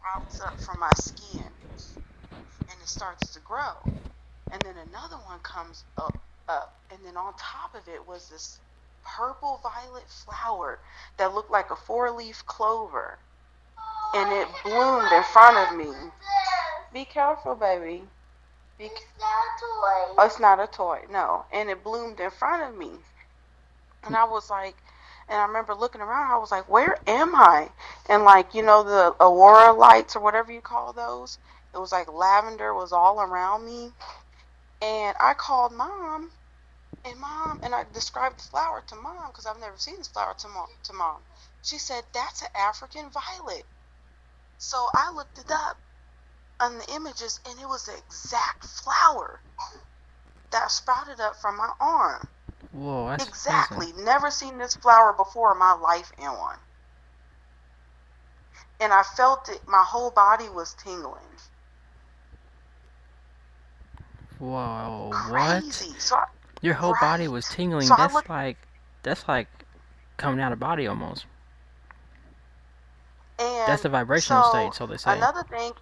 sprouts up from my skin and it starts to grow. And then another one comes up. And then on top of it was this purple violet flower that looked like a 4-leaf clover. And it bloomed in front of me. Be careful, baby. It's not a toy. Oh, it's not a toy, no. And it bloomed in front of me. And I was like, and I remember looking around, I was like, where am I? And like, you know, the aurora lights or whatever you call those, it was like lavender was all around me. And I called mom, and I described the flower to mom because I've never seen this flower to mom. She said, that's an African violet. So I looked it up on the images, and it was the exact flower that sprouted up from my arm. Whoa, that's exactly. amazing. Never seen this flower before in my life in one. And I felt it, my whole body was tingling. Whoa, what? Crazy. So Your whole body was right. tingling. So I looked, That's like coming out of body almost. That's and the vibrational so state, so they say. another thing,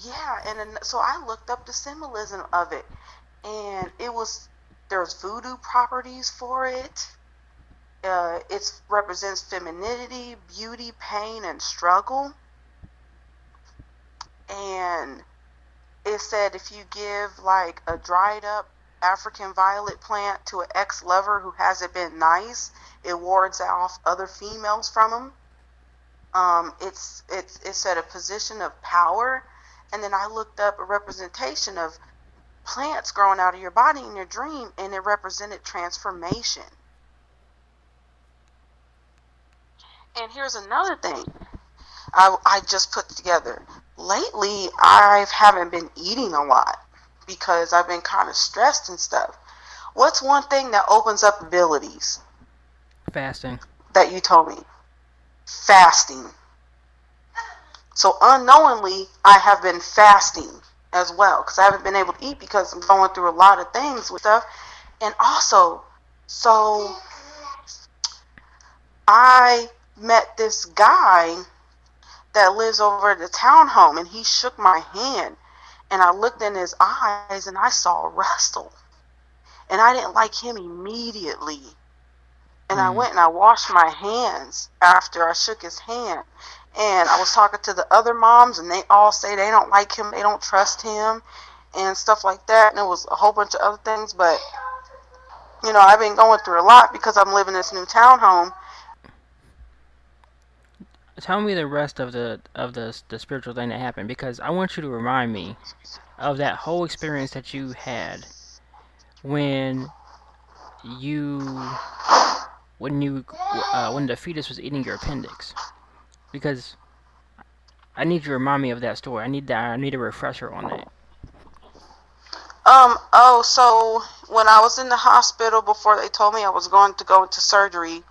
yeah, and then, so I looked up the symbolism of it, and there's voodoo properties for it. It represents femininity, beauty, pain, and struggle. And it said if you give like a dried up African violet plant to an ex-lover who hasn't been nice, it wards off other females from him. It's at a position of power. And then I looked up a representation of plants growing out of your body in your dream, and it represented transformation. And here's another thing I just put together. Lately, I haven't been eating a lot because I've been kind of stressed and stuff. What's one thing that opens up abilities Fasting. that you told me? Fasting. So unknowingly, I have been fasting as well because I haven't been able to eat because I'm going through a lot of things with stuff. And also, so I met this guy that lives over at the townhome, and he shook my hand, and I looked in his eyes and I saw Russell, and I didn't like him immediately. And I went and I washed my hands after I shook his hand. And I was talking to the other moms, and they all say they don't like him, they don't trust him, and stuff like that. And it was a whole bunch of other things. But, you know, I've been going through a lot because I'm living in this new townhome. Tell me the rest of the spiritual thing that happened because I want you to remind me of that whole experience that you had when you when the fetus was eating your appendix because I need you to remind me of that story. I need a refresher on that. So when I was in the hospital before they told me I was going to go into surgery,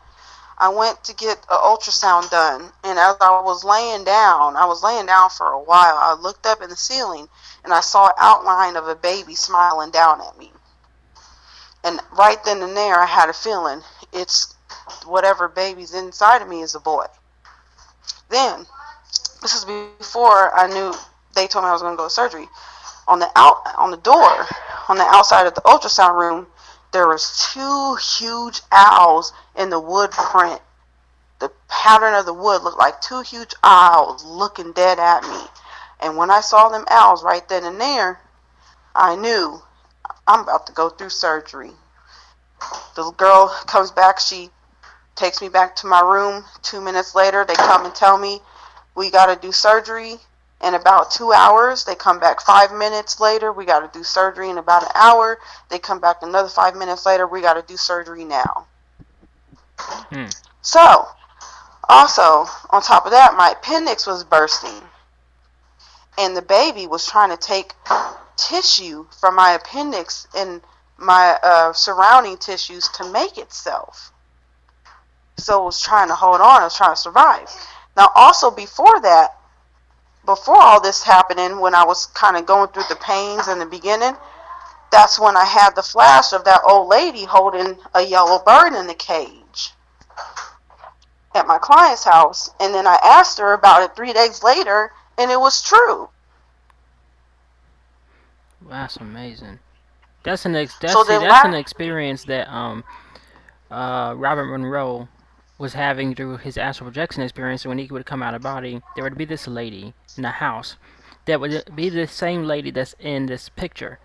I went to get an ultrasound done, and as I was laying down for a while. I looked up in the ceiling, and I saw an outline of a baby smiling down at me. And right then and there, I had a feeling it's whatever baby's inside of me is a boy. Then, this is before I knew they told me I was going to go to surgery. On the door, on the outside of the ultrasound room, there was two huge owls in the wood print. The pattern of the wood looked like two huge owls looking dead at me. And when I saw them owls right then and there, I knew I'm about to go through surgery. The girl comes back, she takes me back to my room. 2 minutes later, they come and tell me we got to do surgery in about 2 hours. They come back 5 minutes later, we got to do surgery in about an hour. They come back another 5 minutes later, we got to do surgery now. So, also, on top of that, my appendix was bursting. And the baby was trying to take tissue from my appendix and my surrounding tissues to make itself. So it was trying to hold on, it was trying to survive. Now, also before that, before all this happening, when I was kind of going through the pains in the beginning, that's when I had the flash of that old lady holding a yellow bird in the cage. at my client's house. And then I asked her about it 3 days later, and it was true. That's amazing. That's an ex- So that's see then that's an experience that Robert Monroe was having through his astral projection experience. When he would come out of body, there would be this lady in a house that would be the same lady that's in this picture,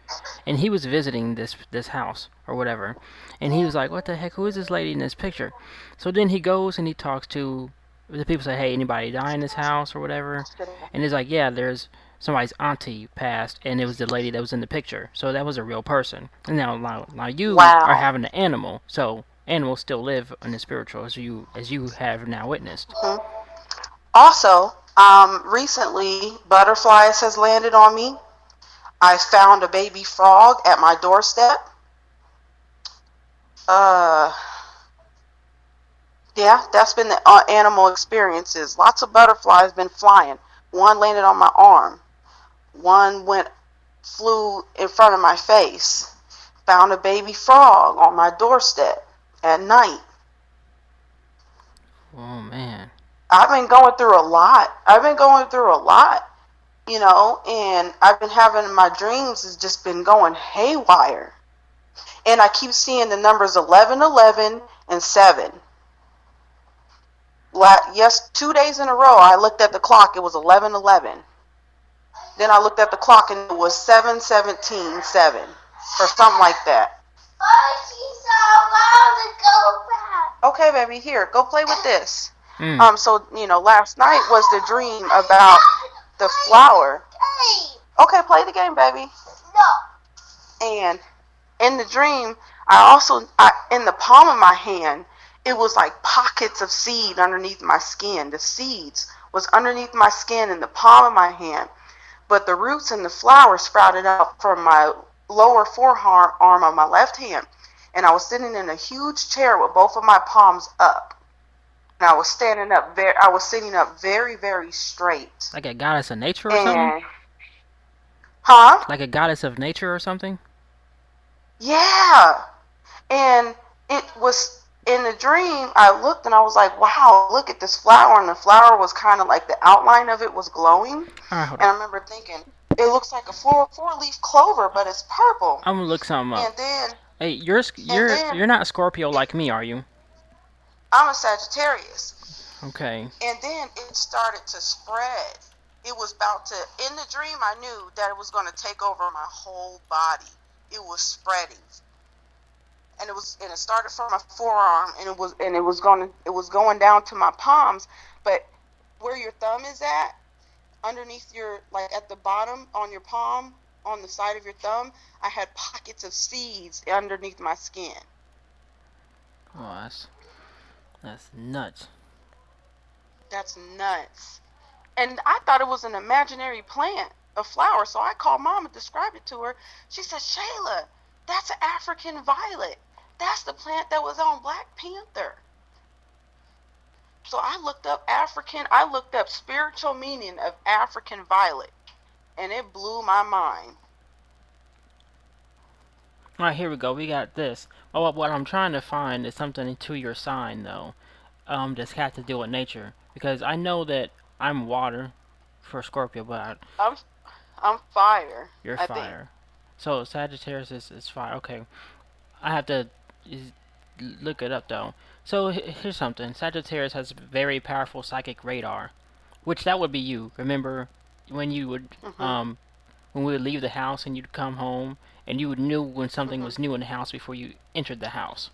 and he was visiting this house or whatever, and he was like, "What the heck? Who is this lady in this picture?" So then he goes and he talks to the people. Say, "Hey, anybody die in this house or whatever?" And he's like, "Yeah, there's." Somebody's auntie passed, and it was the lady that was in the picture. So that was a real person. And now you are wow. having an animal. So animals still live in the spiritual, as you have now witnessed. Mhm. Also, recently butterflies has landed on me. I found a baby frog at my doorstep. Uh, yeah, that's been the animal experiences. Lots of butterflies been flying. One landed on my arm. One went flew in front of my face. Found a baby frog on my doorstep at night. Oh man. I've been going through a lot. And I've been having my dreams has just been going haywire. And I keep seeing the numbers 11, 11, and 7. Yes, 2 days in a row, I looked at the clock, it was 11, 11. Then I looked at the clock and it was 7, 17, 7. Or something like that. Okay, baby, here, go play with this. Mm. Last night was the dream about the flower. Okay, play the game, baby. And in the dream, in the palm of my hand, it was like pockets of seed underneath my skin. The seeds was underneath my skin in the palm of my hand, but the roots and the flower sprouted out from my lower forearm on my left hand. And I was sitting in a huge chair with both of my palms up. And I was sitting up very, very straight. Like a goddess of nature or something? And huh? Like a goddess of nature or something? Yeah. And it was in the dream, I looked and I was like, wow, look at this flower. And the flower was kind of like the outline of it was glowing. And Alright, hold on. I remember thinking, it looks like a four-leaf clover, but it's purple. I'm gonna look something up. And then, Hey, you're and you're then you're not a Scorpio it, like me, are you? I'm a Sagittarius. Okay. And then it started to spread. It was about to, in the dream, I knew that it was going to take over my whole body. It was spreading. And it started from my forearm, and it was going down to my palms. But where your thumb is at, underneath your, like at the bottom on your palm, on the side of your thumb, I had pockets of seeds underneath my skin. Oh, that's nuts. That's nuts. And I thought it was an imaginary plant, a flower. So I called mom and described it to her. She said, Shayla, that's an African violet. That's the plant that was on Black Panther. So I looked up spiritual meaning of African violet, and it blew my mind. Alright, here we go. We got this. Oh, what I'm trying to find is something to your sign, though. That's got to do with nature. Because I know that I'm water for Scorpio, but I'm I'm fire, you're I think. fire. So Sagittarius is fire. Okay. I have to look it up, though. So here's something. Sagittarius has very powerful psychic radar. Which that would be you. Remember when you would Mhm. when we would leave the house and you'd come home and you would knew when something Mhm. was new in the house before you entered the house.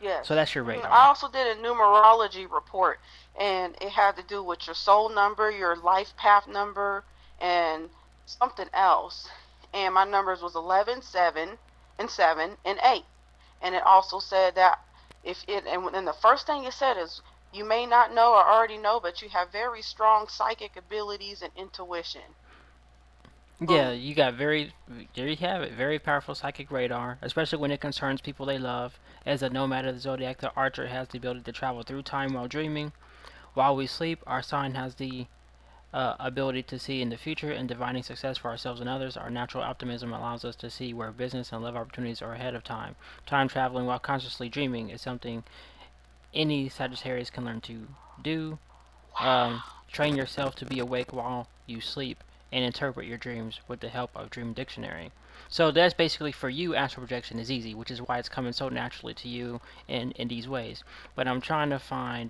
So Yes. that's your I radar. also did a numerology report, and it had to do with your soul number, your life path number, and something else. And my numbers was 11, 7, and 7, and 8. And it also said that and the first thing it said is, you may not know or already know, but you have very strong psychic abilities and intuition. Yeah, Boom. you got very there you have it. Very powerful psychic radar, especially when it concerns people they love. As a nomad of the zodiac, the archer has the ability to travel through time while dreaming. While we sleep, our sign has the ability to see in the future and divining success for ourselves and others. Our natural optimism allows us to see where business and love opportunities are ahead of time. Time traveling while consciously dreaming is something any Sagittarius can learn to do. Wow. Train yourself to be awake while you sleep and interpret your dreams with the help of Dream Dictionary. So that's basically for you. Astral projection is easy, which is why it's coming so naturally to you in these ways. But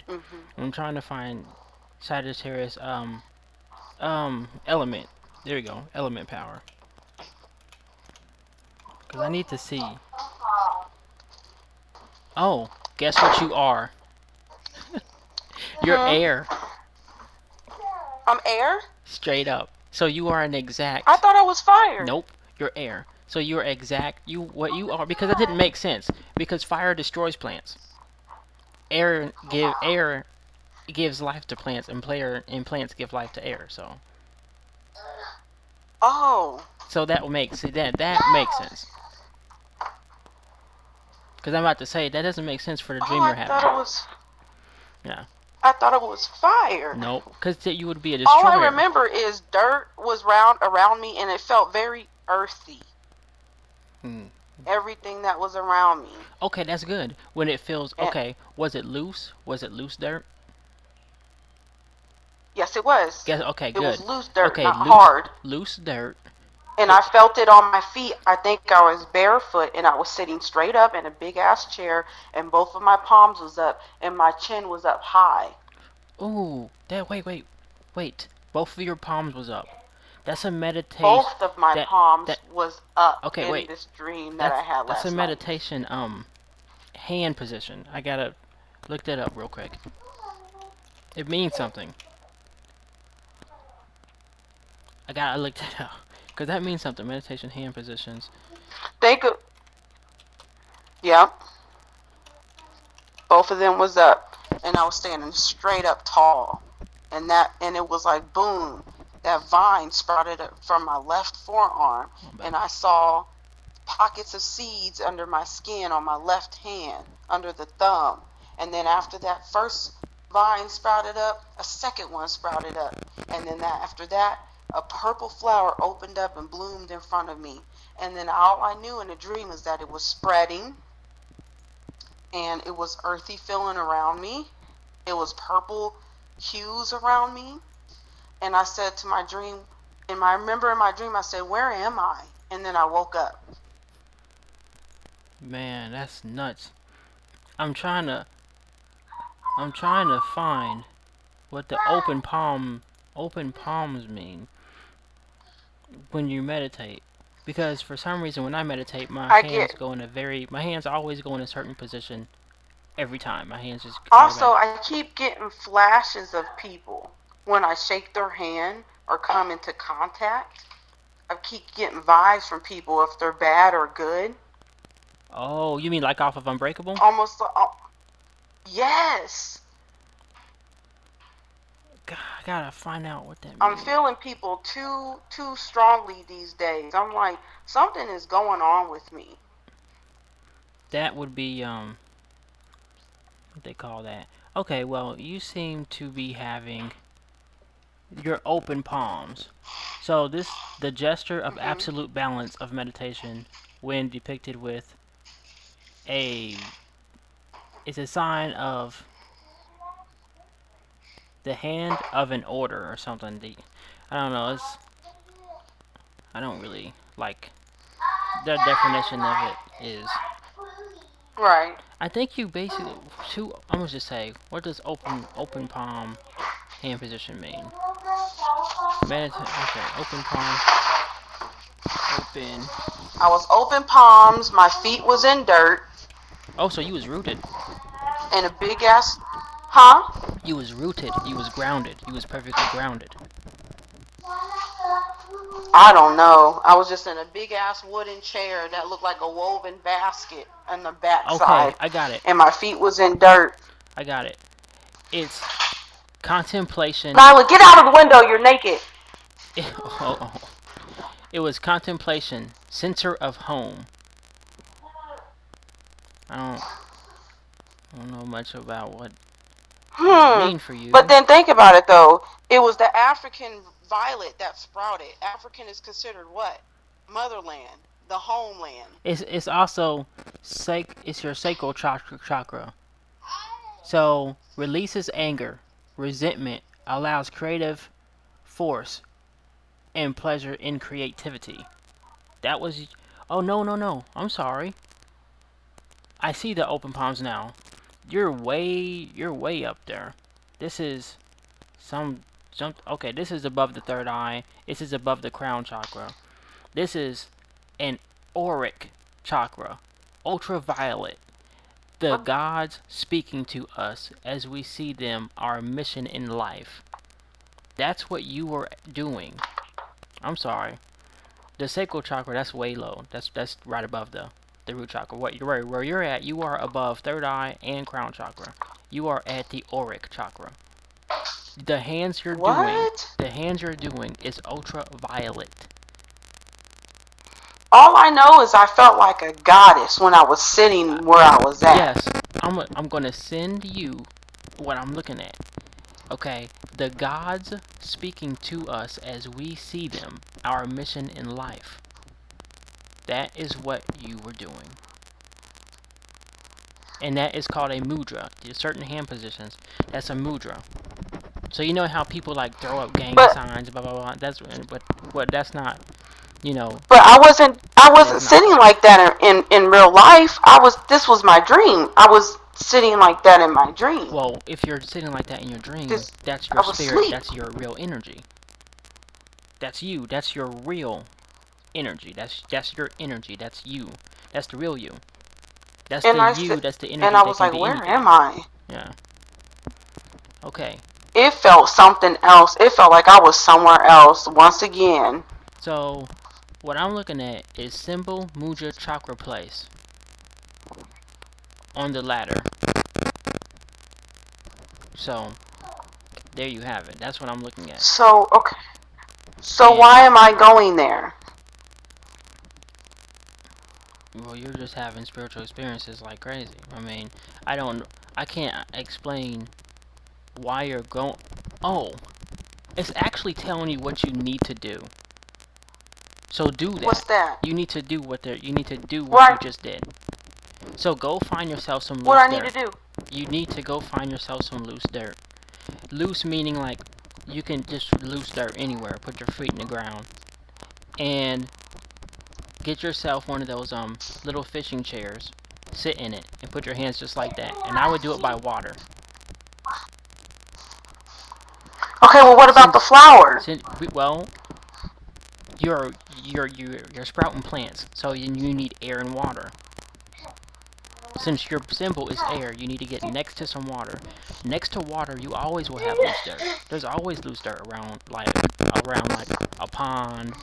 Mhm. I'm trying to find Sagittarius element. There we go, element power. Because I need to see. Oh, guess what you are? You're Hmm. air, I'm air. straight up. So you are an I exact. thought I was fire. Nope, you're air. So you're exact. You what you are because that didn't make sense. Because fire destroys plants. Air gives life to plants, and plants give life to air. Oh. So that makes sense. Because I'm about to say that doesn't make sense for the Oh, dream I you're thought having. it was. Yeah. I thought it was fire. Nope. Because you would be a All I destroyer. remember is dirt was round around me, and it felt very earthy. Hmm. Everything that was around me. Okay, that's good. When it feels And okay, was it loose? Was it loose dirt? yes, it was. Guess okay, It was good. loose dirt, Okay, not hard. loose dirt. And It, I felt it on my feet. I think I was barefoot, and I was sitting straight up in a big ass chair, and both of my palms was up, and my chin was up high. ooh, that wait. Both of your palms was up. That's a meditation. Both of my That palms that was up okay, in wait. this dream that I That's had that's a last night. meditation hand position. I gotta look that up real quick. It means something. I gotta look that up because that means something. Meditation hand positions. Think of, yep, both of them was up, and I was standing straight up tall, and it was like boom, that vine sprouted up from my left forearm, Oh, and back. I saw pockets of seeds under my skin on my left hand, under the thumb. And then after that first vine sprouted up, a second one sprouted up. And then after that, a purple flower opened up and bloomed in front of me. And then all I knew in the dream is that it was spreading, and it was earthy feeling around me. It was purple hues around me. And I said to my dream, and I remember in my dream, I said, "Where am I?" And then I woke up. Man, that's nuts. I'm trying to I'm trying to find what the open palms mean when you meditate. Because for some reason when I meditate I get my hands always go in a certain position every time. My hands just Also, automatic. I keep getting flashes of people when I shake their hand or come into contact. I keep getting vibes from people if they're bad or good. Oh, you mean like off of Unbreakable? Almost like, oh, yes. God, I gotta find out what that I'm means. feeling people too strongly these days. I'm like, something is going on with me. That would be what they call that. Okay, well, you seem to be having your open palms. So this the gesture of Hmm. absolute balance of meditation when depicted with a is a sign of the hand of an order or something. I don't know. I don't really like the definition of it is. Right. I think you basically two. I'm gonna just say, what does open palm hand position mean? Meditate. Okay, open palm. Open. I was open palms, my feet was in dirt, Oh, so you was rooted. and a big ass, huh? You was rooted. You was grounded. You was perfectly grounded. I don't know. I was just in a big ass wooden chair that looked like a woven basket on the Okay, backside, I got it. and my feet was in dirt. I got it. It's contemplation. Nyla, get out of the window. You're naked. Oh, oh. It was contemplation, center of home. I don't, I don't know much about what that would Hmm. mean for But you. then think about it though. It was the African violet that sprouted. African is considered what? Motherland, the homeland. It's also it's your sacral chakra. So releases anger, resentment, allows creative force and pleasure in creativity. That was. Oh no no no! I'm sorry. I see the open palms now. You're way up there. This is some. Okay, this is above the third eye. This is above the crown chakra. This is an auric chakra, ultraviolet. The What? gods speaking to us as we see them, our mission in life. That's what you were doing. I'm sorry. The sacral chakra, that's way low. That's right above the root chakra. Where you're at, you are above third eye and crown chakra. You are at the auric chakra. The hands you're doing, What? the hands you're doing is ultraviolet. All I know is I felt like a goddess when I was sitting where I was at. Yes, I'm gonna send you what I'm looking at. Okay, the gods speaking to us as we see them, our mission in life. That is what you were doing. And that is called a mudra. There's certain hand positions. That's a mudra. So you know how people like throw up gang But signs, blah blah blah. That's but that's not. You know, but I that's wasn't not sitting that. like that in real life. This was my dream. I was sitting like that in my dream. Well, if you're sitting like that in your dream, This that's I your was spirit. asleep. That's your real energy. That's you. That's your real energy. That's your energy. That's you. That's the real you. That's And the I you. said That's the and energy I that was can like, be where am anything. I? Yeah. Okay. It felt something else. It felt like I was somewhere else once again. So what I'm looking at is symbol mudra chakra place on the ladder. So there you have it. That's what I'm looking at. So okay. So And why am I going there? well, you're just having spiritual experiences like crazy. I mean, I don't. I can't explain why you're going. Oh, it's actually telling you what you need to do. So do What's that. that? You need to do what you need to do what you What just did. So go find yourself some what loose I need to dirt. do? You need to go find yourself some loose dirt. Loose meaning like you can just loose dirt anywhere. Put your feet in the ground and get yourself one of those little fishing chairs. Sit in it and put your hands just like that. And I would do it by water. Okay, well what about the Since flower? since well, you're sprouting plants, so you need air and water. Since your symbol is air, you need to get next to some water. Next to water, you always will have loose dirt. There's always loose dirt around like a pond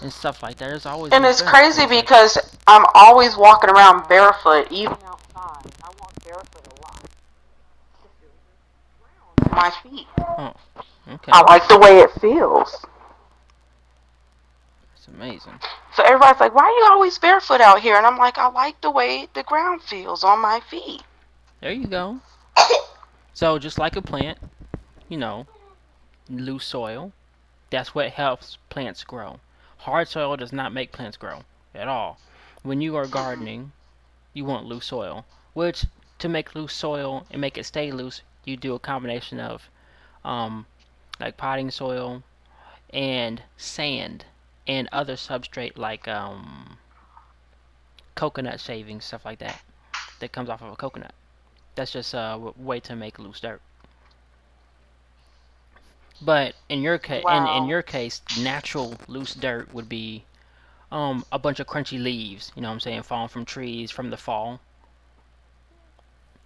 and stuff like that. There's always And loose it's dirt crazy because like because I'm always walking around barefoot, even outside. I walk barefoot a lot. My feet. oh I okay, like the way it feels. it's amazing. So everybody's like, why are you always barefoot out here? And I'm like, I like the way the ground feels on my feet. There you go. So just like a plant, you know, loose soil. That's what helps plants grow. Hard soil does not make plants grow at all. When you are gardening, you want loose soil, which to make loose soil and make it stay loose, you do a combination of um, like potting soil and sand and other substrate like coconut shavings, stuff like that, that comes off of a coconut. That's just a way to make loose dirt. But in Wow. your case, natural loose dirt would be a bunch of crunchy leaves. You know what I'm saying, falling from trees from the fall,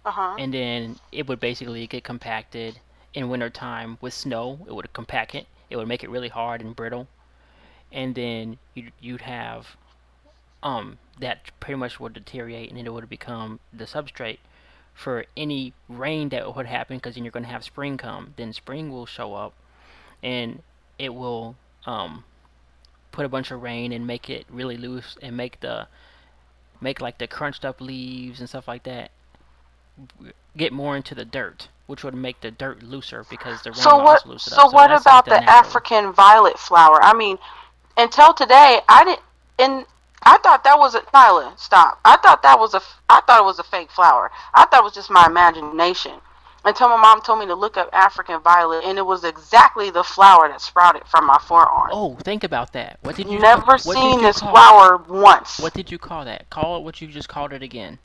Uh huh. and then it would basically get compacted in wintertime with snow. It would compact it. It would make it really hard and brittle, and then you'd have that pretty much would deteriorate, and then it would become the substrate for any rain that would happen. Because then you're going to have spring come. Then spring will show up, and it will put a bunch of rain and make it really loose and make like the crunched up leaves and stuff like that get more into the dirt, which would make the dirt looser because the rain So will what? also loosen it So up. So what that's like about the the natural. African violet flower? I mean, until today, I didn't. And I thought that was a Nyla. Stop. I thought that was a. I thought it was a fake flower. I thought it was just my imagination. Until my mom told me to look up African violet, and it was exactly the flower that sprouted from my forearm. Oh, think about that. Never What did seen you this call flower once. what did you call that? Call it what you just called it again.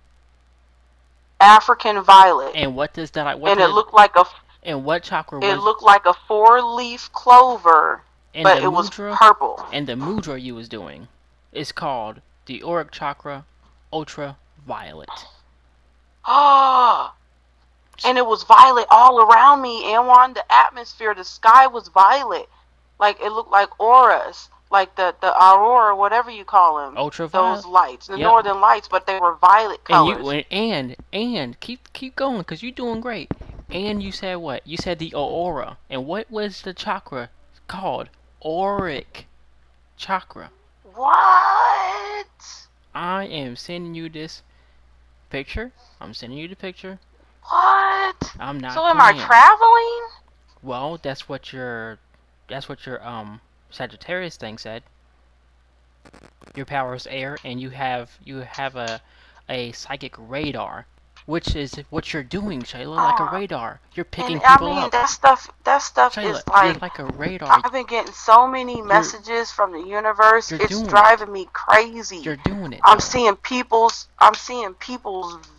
African violet, And what does that what and it did looked like a and what chakra it was looked like a four-leaf clover, and but the it was mudra purple. and the mudra you was doing is called the auric chakra ultraviolet. Ah, and it was violet all around me. And on the atmosphere, the sky was violet, like it looked like auras, like the aurora, whatever you call them, those Ultraviolet. lights, the Yep. northern lights, but they were violet And you colors. and keep going because you're doing great. And you said what? You said the aura. And what was the chakra called? Auric chakra. What? I am sending you this picture. I'm sending you the picture. What? I'm So not am I playing. traveling? Well, that's what your Sagittarius thing said. Your power is air, and you have a psychic radar, which is what you're doing, Shayla. Like a Uh, radar, you're and picking I people mean up. that stuff Shayla, is you're like like a radar. I've been getting so many You're messages from the universe. you're It's doing it. driving me crazy. You're doing it I'm though. seeing people's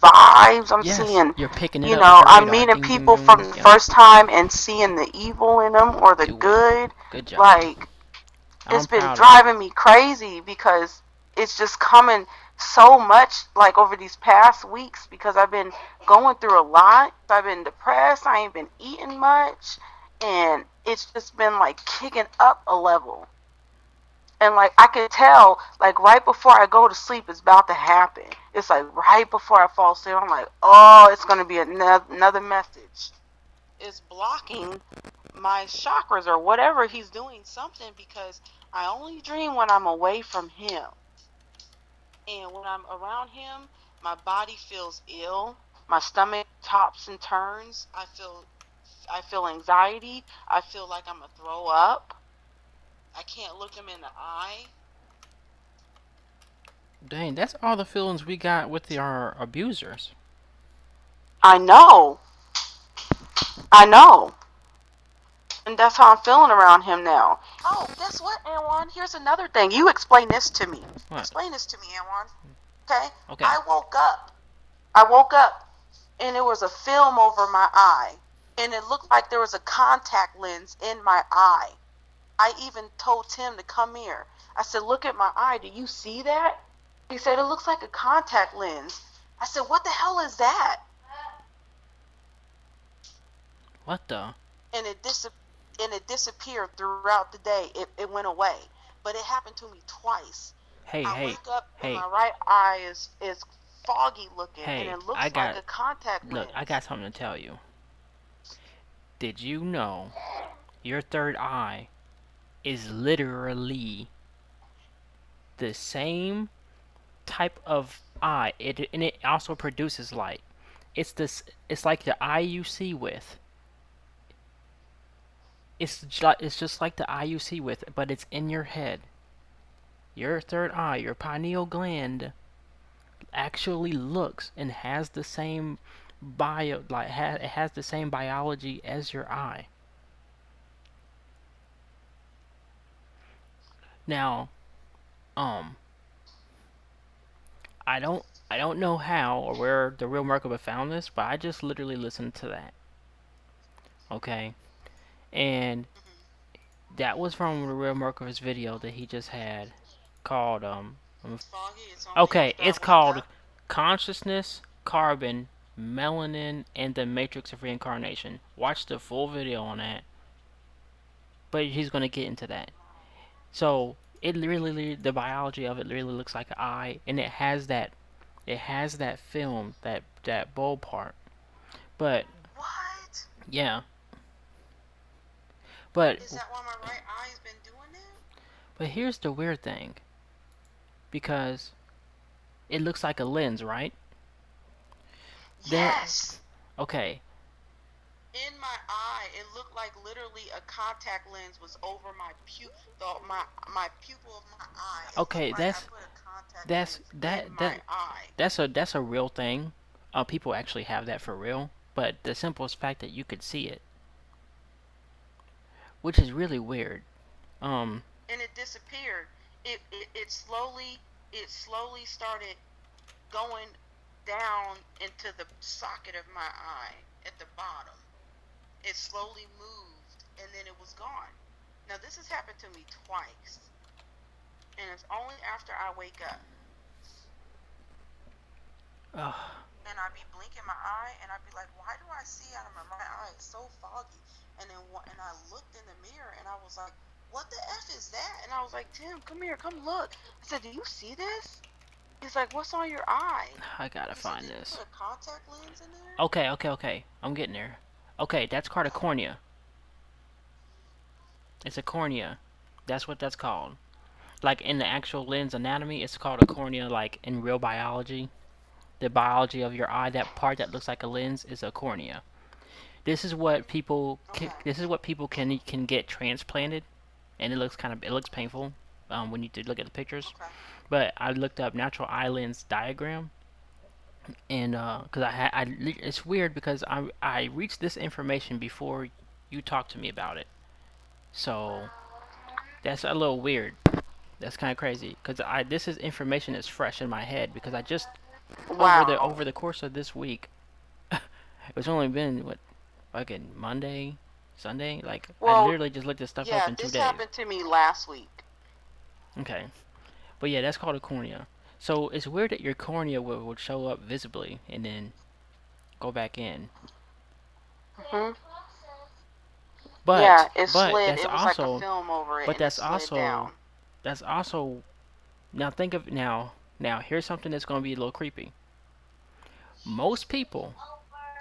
vibes. I'm Yes, seeing, you're picking it up like a I'm radar. meeting Ding ding people ding. from the Yep. first time and seeing the evil in them or the Do it. good. Good job. Like, I'm it's been proud of you. driving me crazy because it's just coming so much like over these past weeks because I've been going through a lot. I've been depressed. I ain't been eating much, and it's just been like kicking up a level. And like I can tell, like right before I go to sleep, it's about to happen. It's like right before I fall asleep, I'm like, oh, it's gonna be another message. It's blocking my chakras or whatever he's doing something because I only dream when I'm away from him. And when I'm around him, my body feels ill. My stomach tops and turns. I feel anxiety. I feel like I'm gonna throw up. I can't look him in the eye. Dang, that's all the feelings we got with our abusers. I know. I know. And that's how I'm feeling around him now. Oh, guess what, Anwan? Here's another thing. You explain this to me. What? Explain this to me, Anwan. Okay? Okay. I woke up. I woke up and there was a film over my eye. And it looked like there was a contact lens in my eye. I even told Tim to come here. I said, look at my eye. Do you see that? He said, it looks like a contact lens. I said, what the hell is that? What the? And it disappeared throughout the day. It went away. But it happened to me twice. Hey, I hey, wake up and hey, my right eye is foggy looking and hey. it looks like a contact Look, I lens. got something to tell you. Did you know your third eye is literally the same type of eye? And it also produces light. It's this. It's like the eye you see with. It's just like the eye you see with, but it's in your head. Your third eye, your pineal gland, actually looks and has the same it has the same biology as your eye. Now, um, I don't know how or where the real Merkaba found this, but I just literally listened to that. Okay, and that was from the real Merkaba's video that he just had called It's foggy. It's only okay, after I it's wake called up. Consciousness, Carbon, Melanin, and the Matrix of Reincarnation. Watch the full video on that, but he's gonna get into that. So it really, the biology of it really looks like an eye, and it has that film, that bulb part. But What? yeah, but Is that why my right eye's been doing that? but here's the weird thing, because it looks like a lens, right? There, Yes. okay, In my eye, it looked like literally a contact lens was over my pupil of my eye. It looked okay, like I put a contact that's lens in my eye. that's a real thing. People actually have that for real. but the simple fact that you could see it, which is really weird. Um, and it disappeared. It slowly started going down into the socket of my eye at the bottom. It slowly moved and then it was gone. Now this has happened to me twice, and it's only after I wake up uh, and I be blinking my eye and I be like, why do I see out of my eye? It's so foggy. And I looked in the mirror and I was like, what the f is that? And I was like, Tim, come here, come look. I said, do you see this? He's like, what's on your eye? I gotta He said, find did you this. put a contact lens in there? Okay. I'm getting there. Okay, that's called a Okay. cornea. It's a cornea. That's what that's called. Like in the actual lens anatomy, it's called a cornea. Like in real biology, the biology of your eye, that part that looks like a lens is a cornea. This is what people Okay. this is what people can get transplanted, and it looks painful when you look at the pictures. Okay. But I looked up natural eye lens diagram, and because it's weird because I reached this information before you talked to me about it, so that's a little weird. That's kind of crazy because I this is information that's fresh in my head because I just Wow. over the course of this week, it's only been what fucking Monday, Sunday. Like I Well, literally just looked this stuff up yeah, in two this days. happened to me last week. Okay, but yeah, that's called a cornea. So it's weird that your cornea would show up visibly and then go back in. Hmm. But Yeah, it but slid. that's It was like a also film over it, but and it slid down. that's also now think of now here's something that's gonna be a little creepy. Most people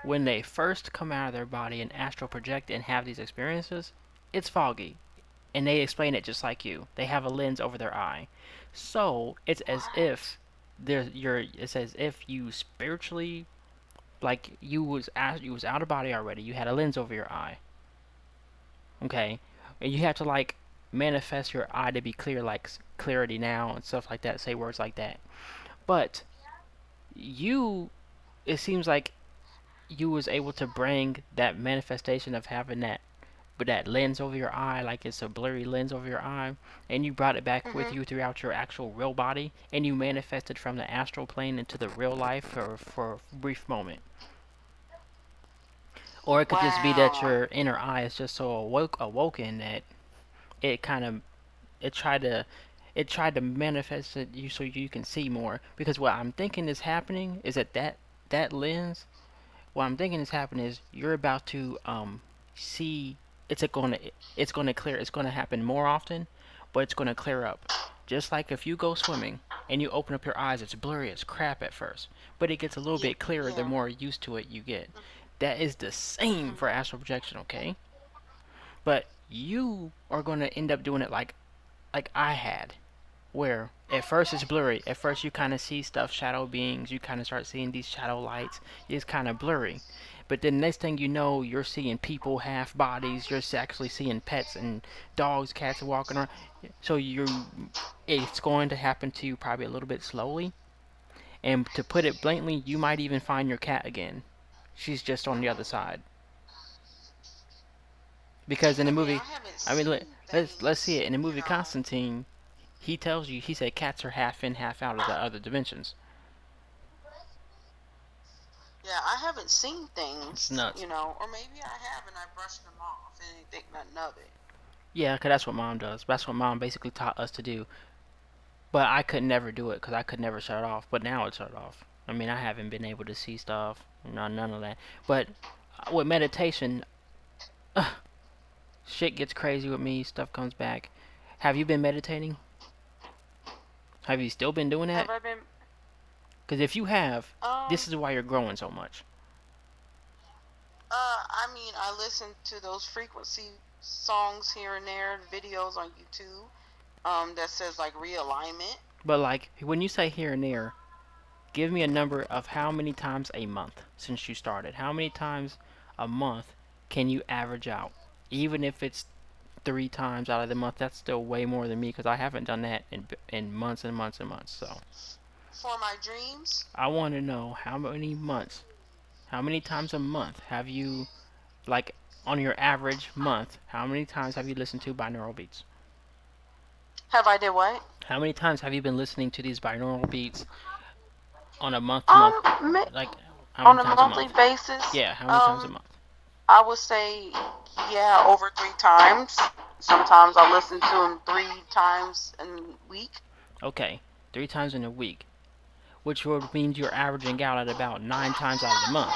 when they first come out of their body and astral project and have these experiences, it's foggy. And they explain it just like you. They have a lens over their eye. So it's as if it's as if you spiritually like you was out of body already. You had a lens over your eye. Okay? And you have to like manifest your eye to be clear like clarity now and stuff like that, say words like that. But you it seems like you was able to bring that manifestation of having that lens over your eye, like it's a blurry lens over your eye, and you brought it back with Hmm. you throughout your actual real body, and you manifested from the astral plane into the real life for a brief moment. Or it could just be that Wow. your inner eye is just so awoken that it kind of it tried to it tried to manifest it you so you can see more. Because what I'm thinking is happening is that lens what I'm thinking is happening is you're about to see it's gonna clear it's gonna happen more often, but it's gonna clear up. Just like if you go swimming and you open up your eyes, it's blurry as crap at first, but it gets a little Yeah. bit clearer the Yeah. more used to it you get. That is the same Hmm. for astral projection, okay? But you are gonna end up doing it like I had where at first it's blurry. At first you kind of see stuff, shadow beings. You kind of start seeing these shadow lights. It's kind of blurry. But then next thing you know, you're seeing people, half bodies. You're actually seeing pets and dogs, cats walking around. So it's going to happen to you probably a little bit slowly. And to put it bluntly, you might even find your cat again. She's just on the other side. Because in the I mean, movie, I haven't I mean, seen let's see things, it. In the movie Constantine, he tells you, he said cats are half in, half out of the other dimensions. Yeah, I haven't seen It's things, nuts. or maybe I have and I brushed them off and didn't think nothing of it. Yeah, 'cause that's what mom does. That's what mom basically taught us to do. But I could never do it because I could never shut it off. But now it's shut off. I mean, I haven't been able to see stuff. None of that. But with meditation, shit gets crazy with me. Stuff comes back. Have you been meditating? Have you still been doing that? Have I been? Because if you have, this Um. is why you're growing so much. I mean, I listen to those frequency songs here and there, videos on YouTube. That says like realignment. But like when you say here and there, give me a number of how many times a month since you started. How many times a month can you average out? Even if it's 3 times out of the month, that's still way more than me because I haven't done that in months and months and months. So For my dreams. I want to know how many months. How many times a month have you, like, on your average month, how many times have you listened to binaural beats? Have I did what? How many times have you been listening to these binaural beats on a month to month? Um, Like, how many on a times a monthly month? basis, Yeah, how many times a month? I would say, yeah, over 3 times. Sometimes I listen to them 3 times a week. Okay, 3 times in a week, which would mean you're averaging out at about 9 times out of the month.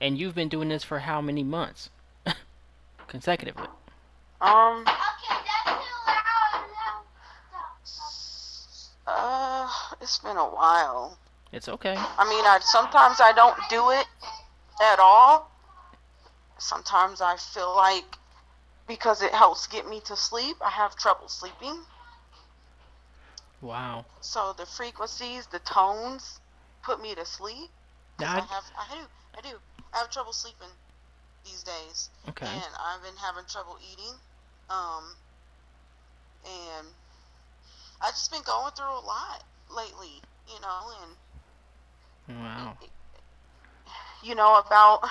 And you've been doing this for how many months consecutively? Um, it's been a while. It's okay. I mean, I sometimes I don't do it at all. Sometimes I feel like because it helps get me to sleep, I have trouble sleeping. Wow. So the frequencies, the tones put me to sleep because Now, I have trouble sleeping these days, okay. and I've been having trouble eating. Um, and I just been going through a lot lately, and Wow. about.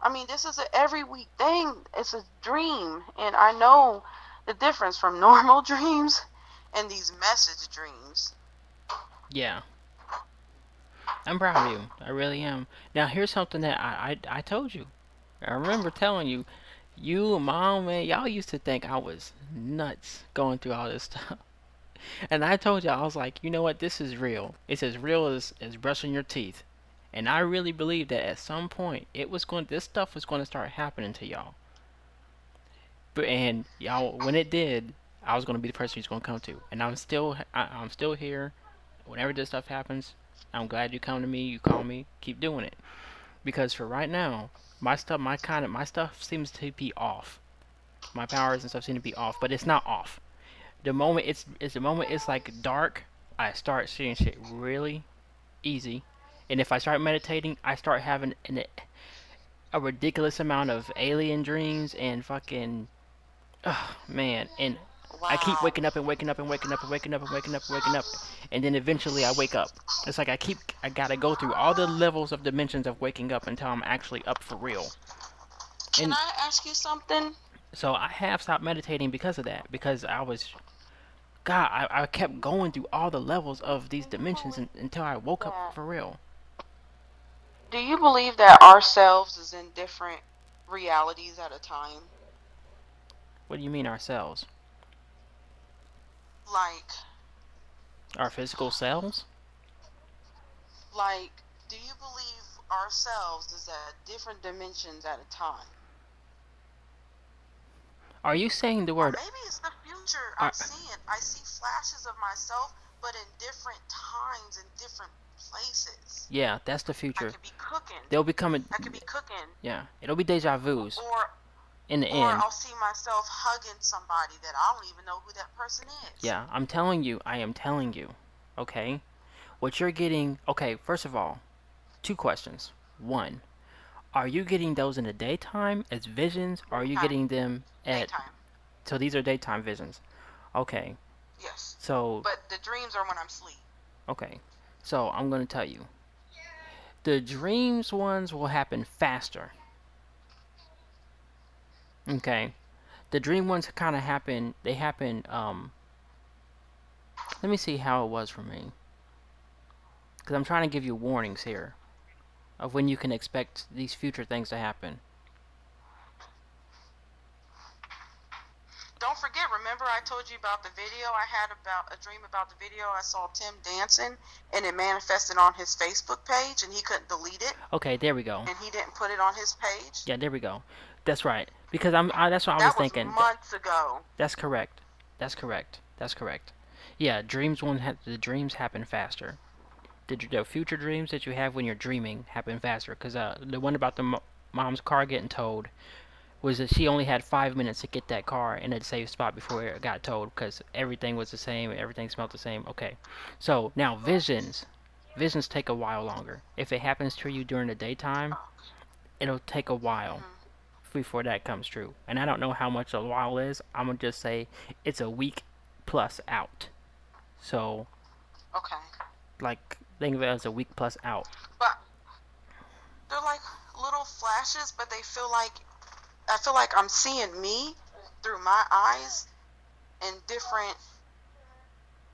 I mean, this is a every week thing. It's a dream, and I know the difference from normal dreams and these message dreams. Yeah. I'm proud of you. I really am. Now, here's something that I told you. I remember telling you, you and mom, man, y'all used to think I was nuts going through all this stuff. And I told you, I was like, you know what? This is real. It's as real as brushing your teeth. And I really believe that at some point, this stuff was going to start happening to y'all. And y'all, when it did, I was going to be the person he's going to come to. And I'm still here. Whenever this stuff happens, I'm glad you come to me. You call me. Keep doing it. Because for right now, my stuff seems to be off. My powers and stuff seem to be off, but it's not off. The moment it's like dark, I start seeing shit really easy. And if I start meditating, I start having a ridiculous amount of alien dreams and fucking, oh man, and I keep Wow. waking up and waking up and waking up and waking up and waking up and waking up, and then eventually I wake up. It's like I gotta go through all the levels of dimensions of waking up until I'm actually up for real. Can And I ask you something? so I have stopped meditating because of that, because God, I kept going through all the levels of these dimensions until I woke up Yeah. for real. Do you believe that ourselves is in different realities at a time? What do you mean ourselves? Like, Our physical selves? like, do you believe ourselves is at different dimensions at a time? Are you saying the Or word? maybe it's the future Are, I'm seeing. I see flashes of myself, but in different times, in different places. yeah, that's the I future. could be cooking. They'll be coming. I could be cooking, Yeah, it'll be deja vu's or in the or end. I'll see myself hugging somebody that I don't even know who that person is. Yeah, I'm telling you. I am telling you. Okay, what you're getting. Okay, first of all, two questions. One, are you getting those in the daytime as visions, or are you Daytime. getting them at? Daytime. So these are daytime visions. Okay, Yes. so But the dreams are when I'm asleep. okay, so I'm gonna tell you. The dreams ones will happen faster. Okay, the dream ones kind of happen. They happen. Let me see how it was for me, because I'm trying to give you warnings here of when you can expect these future things to happen. Don't forget, remember I told you about the video I had about a dream about the video I saw Tim dancing and it manifested on his Facebook page and he couldn't delete it Okay, there we go. and he didn't put it on his page? Yeah, there we go. That's right. Because that's what I was That was thinking. months ago. That's correct. That's correct. That's correct. Yeah, the dreams happen faster. The future dreams that you have when you're dreaming happen faster. Because the one about the mom's car getting towed was that she only had 5 minutes to get that car in a safe spot before it got towed because everything was the same, everything smelled the same. Okay, so now visions take a while longer. If it happens to you during the daytime, Oh. it'll take a while Mm-hmm. before that comes true. And I don't know how much a while is. I'm gonna just say it's a week plus out. So Okay. like Think of it as a week plus out. But they're like little flashes, but they feel like I feel like I'm seeing me through my eyes in different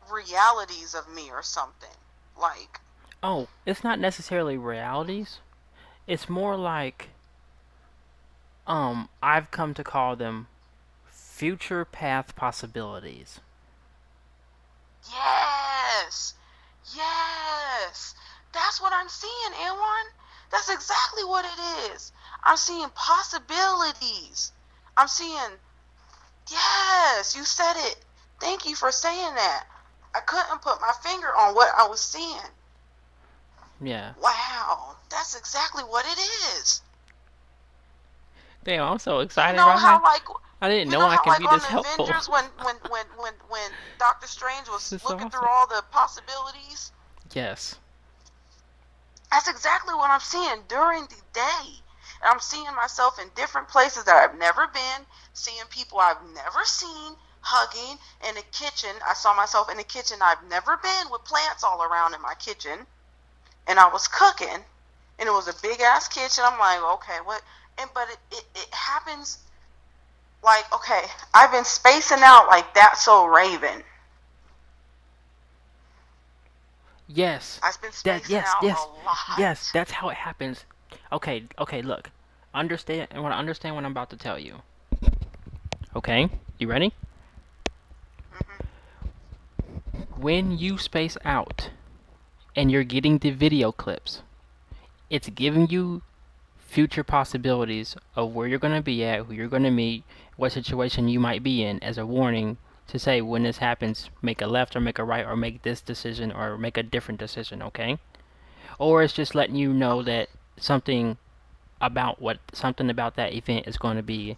realities of me or something. Like, Oh, it's not necessarily realities. It's more like I've come to call them future path possibilities. yes, yes, that's what I'm seeing, Anwan. That's exactly what it is. I'm seeing possibilities. I'm seeing, yes, you said it. Thank you for saying that. I couldn't put my finger on what I was seeing. Yeah. Wow, that's exactly what it is. Damn, I'm so You excited know right now. how like I didn't you know know I how can like be on this the helpful. Avengers when Doctor Strange This was is so looking through awesome. all the possibilities. Yes. That's exactly what I'm seeing during the day. And I'm seeing myself in different places that I've never been, seeing people I've never seen, hugging in the kitchen. I saw myself in the kitchen I've never been with plants all around in my kitchen. And I was cooking and it was a big ass kitchen. I'm like, okay, what? And but it happens like, okay, I've been spacing out like that. So Raven, Yes. I've been That spacing yes, out a yes. Yes, lot. that's how it happens. Okay, okay, look. Understand and want to understand what I'm about to tell you. Okay? You ready? Hmm. When you space out and you're getting the video clips, it's giving you future possibilities of where you're going to be at, who you're going to meet, what situation you might be in as a warning to say when this happens, make a left or make a right or make this decision or make a different decision, okay? Or it's just letting you know Okay. that something about that event is going to be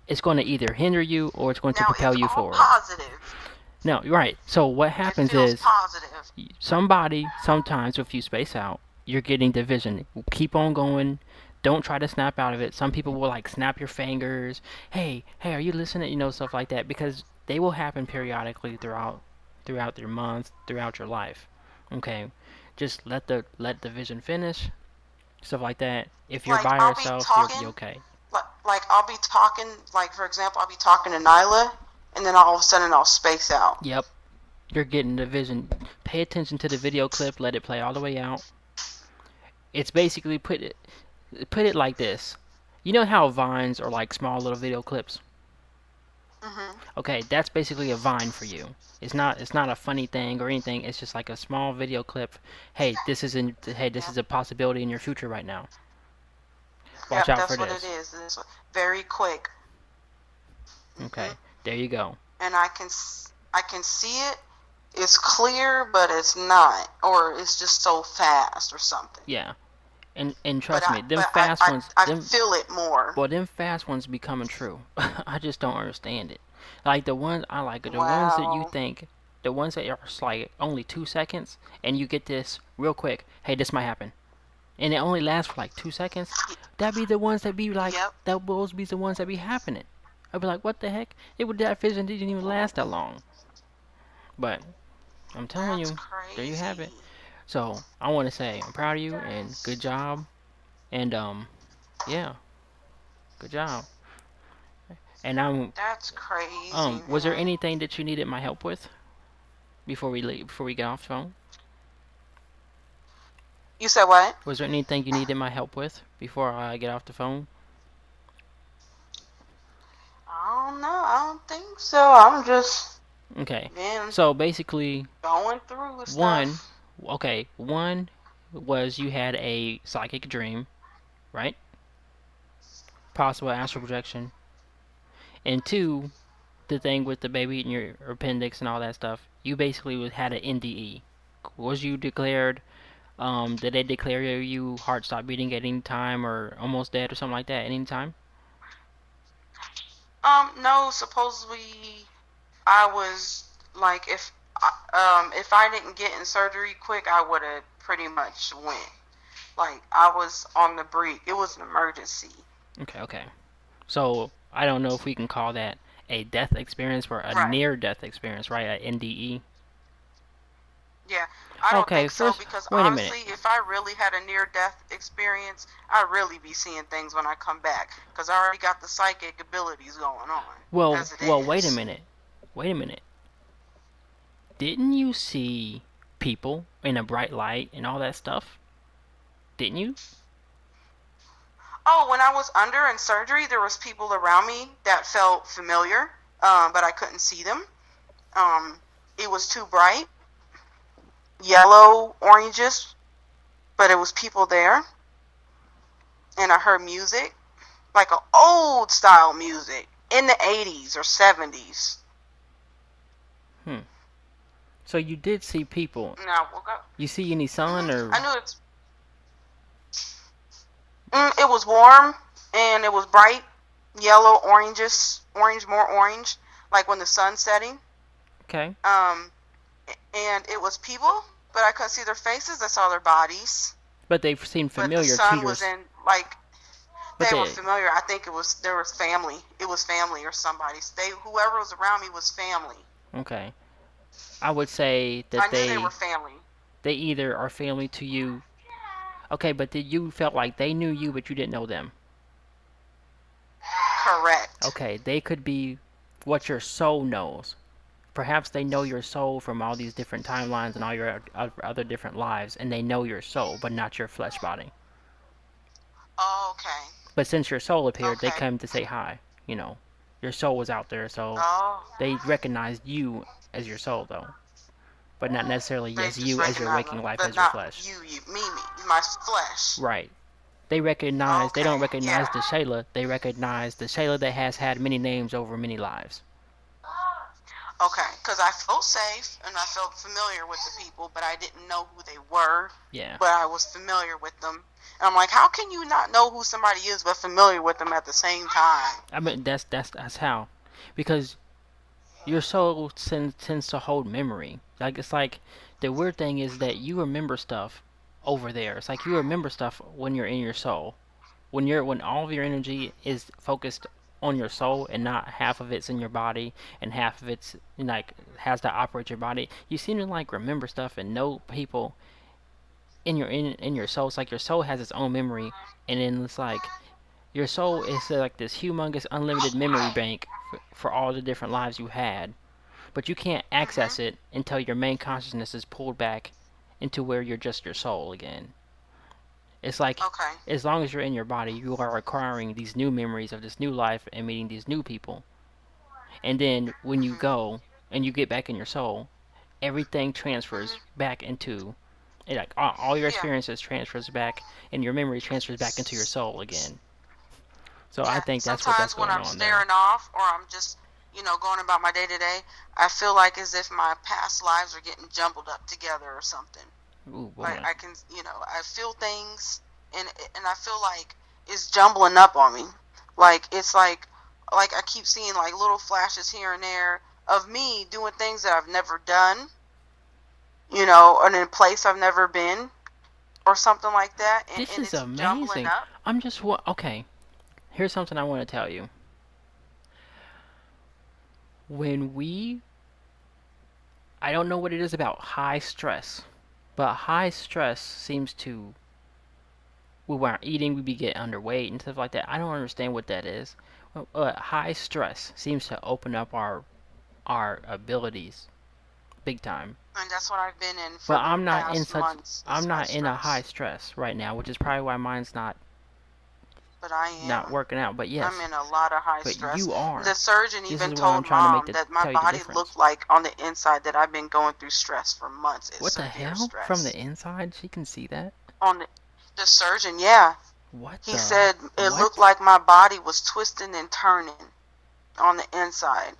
it's going to either hinder you or it's going to Now propel it's you all forward. positive. No, you're right. So what It happens feels is positive. somebody sometimes if you space out, you're getting division. Keep on going. Don't try to snap out of it. Some people will like snap your fingers. Hey, are you listening? Stuff like that because they will happen periodically throughout your month, throughout your life. Okay, just let the vision finish. Stuff like that. If you're Like by I'll be yourself, you'll be talking, okay. like I'll be talking, like for example, I'll be talking to Nyla, and then all of a sudden I'll space out. Yep, you're getting the vision. Pay attention to the video clip. Let it play all the way out. It's basically put it like this. You know how vines are like small little video clips? Mhm. Okay, that's basically a vine for you. It's not a funny thing or anything. It's just like a small video clip. This is Yep. a possibility in your future right now. Watch Yep. out for That's what it this. is. It's very quick. Okay, Mhm. there you go. And I can see it. It's clear, but it's not, or it's just so fast or something. Yeah, and But trust me, them fast ones, I them feel it more. well, them fast ones be coming true. I just don't understand it. Like the ones I like are the ones that you Wow. think, the ones that are like only 2 seconds, and you get this real quick. Hey, this might happen, and it only lasts for like 2 seconds. That be the ones that be like Yep. that. Those be the ones that be happening. I'd be like, what the heck? It would that vision didn't even last that long. But I'm telling That's you, there you have it. crazy. So I want to say I'm proud of you and good job. And yeah, good job. And That's crazy, was there man. anything that you needed my help with before we leave, before we get off the phone? You said what? Was there anything you needed my help with before I get off the phone? I don't know. I don't think so. I'm just Okay. been So basically, going through with one, stuff. one was you had a psychic dream, right? Possible astral Hmm. projection. And two, the thing with the baby in your appendix and all that stuff, you basically had an NDE. Was you declared, did they declare you heart stop beating at any time or almost dead or something like that at any time? No. Supposedly, I was like, if I didn't get in surgery quick, I would have pretty much went. Like I was on the brink. It was an emergency. Okay, okay. So I don't know if we can call that a death experience or a Right. near death experience, right? A NDE. Yeah, I don't Okay, think so first, because wait a minute. honestly, if I really had a near death experience, I'd really be seeing things when I come back because I already got the psychic abilities going on Well, as it well, wait a is. minute. Wait a minute. Didn't you see people in a bright light and all that stuff? Didn't you? Oh, when I was under in surgery, there was people around me that felt familiar, but I couldn't see them. Um, it was too bright, yellow, oranges, but it was people there, and I heard music, like a old style music in the 80s or 70s. Hmm. So you did see people. And I woke up. You see any sun or I knew it was warm and it was bright, yellow, oranges, orange, more orange, like when the sun's setting. okay? Um, and it was people, but I couldn't see their faces. I saw their bodies. But they seemed But the familiar to sun your. was in like But they were they. familiar. I think there was family. It was family or somebody. Whoever was around me was family. Okay. I would say I that knew they were family. they either are family to you. Okay, but did you felt like they knew you but you didn't know them? Correct. Okay, they could be what your soul knows. Perhaps they know your soul from all these different timelines and all your other different lives, and they know your soul, but not your flesh body. Oh, okay. But since your soul appeared, they Okay. came to say hi. You know, your soul was out there, so Oh, they recognized you as your soul, though, but not necessarily they as just you as your recognize waking them, life but as your not flesh. me, my flesh. Right. They recognize. They don't Okay. recognize Yeah. the Shayla. They recognize the Shayla that has had many names over many lives. Okay, because I felt safe and I felt familiar with the people, but I didn't know who they were, Yeah. but I was familiar with them. And I'm like, how can you not know who somebody is but familiar with them at the same time? I mean, that's how, because your soul tends to hold memory. Like it's like the weird thing is that you remember stuff over there. It's like you remember stuff when you're in your soul. When all of your energy is focused on your soul and not half of it's in your body and half of it's like has to operate your body. You seem to like remember stuff and know people in your soul. It's like your soul has its own memory, and then it's like your soul is like this humongous unlimited memory bank for all the different lives you had, but you can't Mhm. access it until your main consciousness is pulled back into where you're just your soul again. It's like Okay. as long as you're in your body, you are acquiring these new memories of this new life and meeting these new people. And then when you Mhm. go and you get back in your soul, everything Mhm. transfers back into like all your Yeah. experiences transfers back and your memory transfers back into your soul again. So I Yeah. think that's Sometimes when going I'm on there. staring off or I'm just, going about my day to day, I feel like as if my past lives are getting jumbled up together or something. Ooh Like boy. I can, I feel things, and I feel like it's jumbling up on me. Like it's like I keep seeing like little flashes here and there of me doing things that I've never done, or in a place I've never been, or something like that, and, This and is it's jumbling amazing. up. I'm just okay. Here's something I want to tell you. When we I don't know what it is about high stress, but high stress seems to we weren't eating, we be get underweight and stuff like that. I don't understand what that is. High stress seems to open up our abilities big time. And that's what I've been in for But the past months I'm is high not in a high stress. stress right now, which is probably why mine's But I not am. working out. But I'm yes, in a lot of high but stress. you The are. surgeon This even is why I'm told trying to make mom the that my tell you the body difference. looked like on the inside that I've been going through stress for months. It's What the severe hell? From the stress. inside, she can see that. On the surgeon, yeah. What He the said it looked what? like my body was twisting and turning on the inside.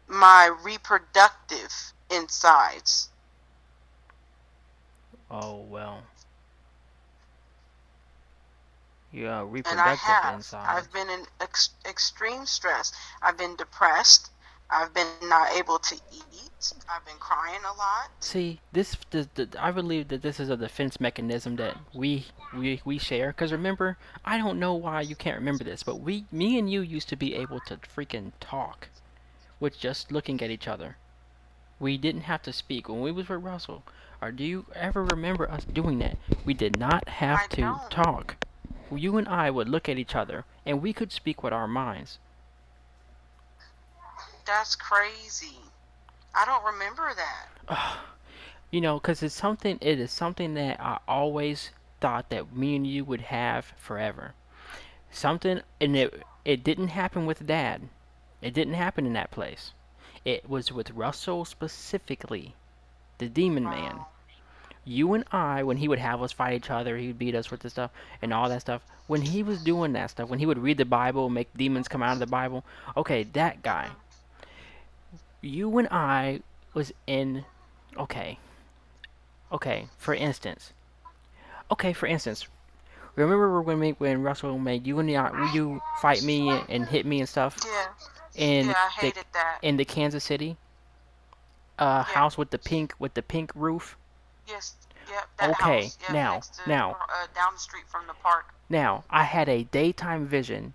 My reproductive insides. Oh well, yeah, And I reproductive have. I've insides. been in extreme stress. I've been depressed. I've been not able to eat. I've been crying a lot. See, I believe that this is a defense mechanism that we share. Because remember, I don't know why you can't remember this, but me and you used to be able to freaking talk with just looking at each other. We didn't have to speak when we was with Russell. Or do you ever remember us doing that? We did not have I to don't. talk. You and I would look at each other, and we could speak with our minds. That's crazy. I don't remember that. You know, because it's something. It is something that I always thought that me and you would have forever. Something, and it didn't happen with Dad. It didn't happen in that place. It was with Russell specifically, the Demon Man. Wow. You and I, when he would have us fight each other, he would beat us with this stuff and all that stuff. When he was doing that stuff, when he would read the Bible, make demons come out of the Bible, okay, that guy. Mhm. You and I was in. Okay, okay. For instance, remember when Russell made you and you fight me and hit me and stuff Yeah. in Yeah, I the hated that. Kansas City Yeah. house with the pink roof? Yes. Yep. That Okay, house. Yep. Next to down the street from the park. now I had a daytime vision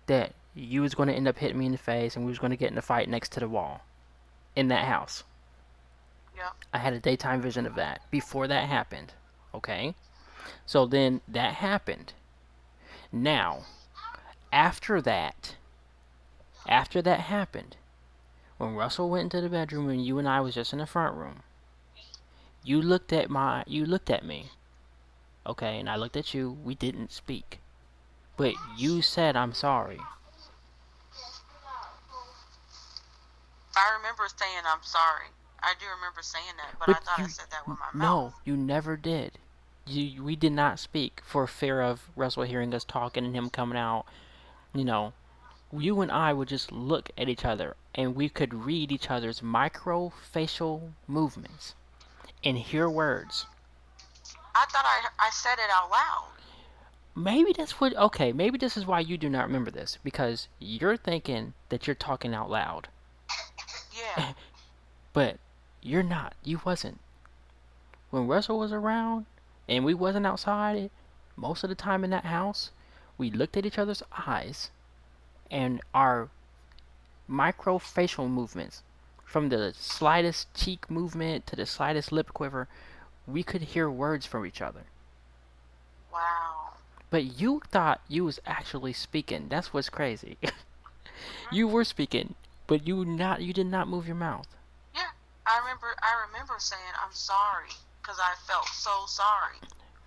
that you was going to end up hitting me in the face and we was going to get in a fight next to the wall in that house. Yep. I had a daytime vision of that before that happened. Okay? So then that happened. Now, after that happened, when Russell went into the bedroom and you and I was just in the front room, you looked at me, okay, and I looked at you. We didn't speak. But you said I'm sorry. I remember saying I'm sorry. I do remember saying that, but I But thought I said that with my no, mouth. you never did. We did not speak for fear of Russell hearing us talking and him coming out. You know, you and I would just look at each other and we could read each other's micro facial movements and hear words. I thought I said it out loud. Maybe that's what. Okay, maybe this is why you do not remember this because you're thinking that you're talking out loud, Yeah. but you're not. You wasn't. When Russell was around and we wasn't outside, most of the time in that house, we looked at each other's eyes and our micro facial movements, from the slightest cheek movement to the slightest lip quiver, we could hear words from each other. Wow. But you thought you was actually speaking. That's what's crazy. Mhm. You were speaking, but you did not move your mouth. Yeah. I remember saying I'm sorry because I felt so sorry.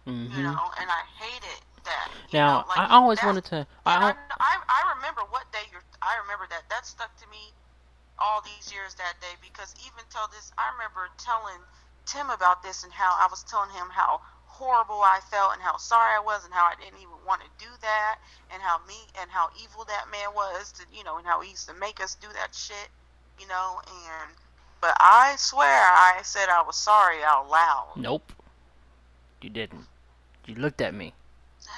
Hmm. And I hated that. Now, Like I always that. wanted to. And I remember what day you're. I remember that stuck to me all these years that day because even till this, I remember telling Tim about this and how I was telling him how horrible I felt and how sorry I was and how I didn't even want to do that and how how evil that man was to and how he used to make us do that shit, and but I swear I said I was sorry out loud. Nope, you didn't. You looked at me,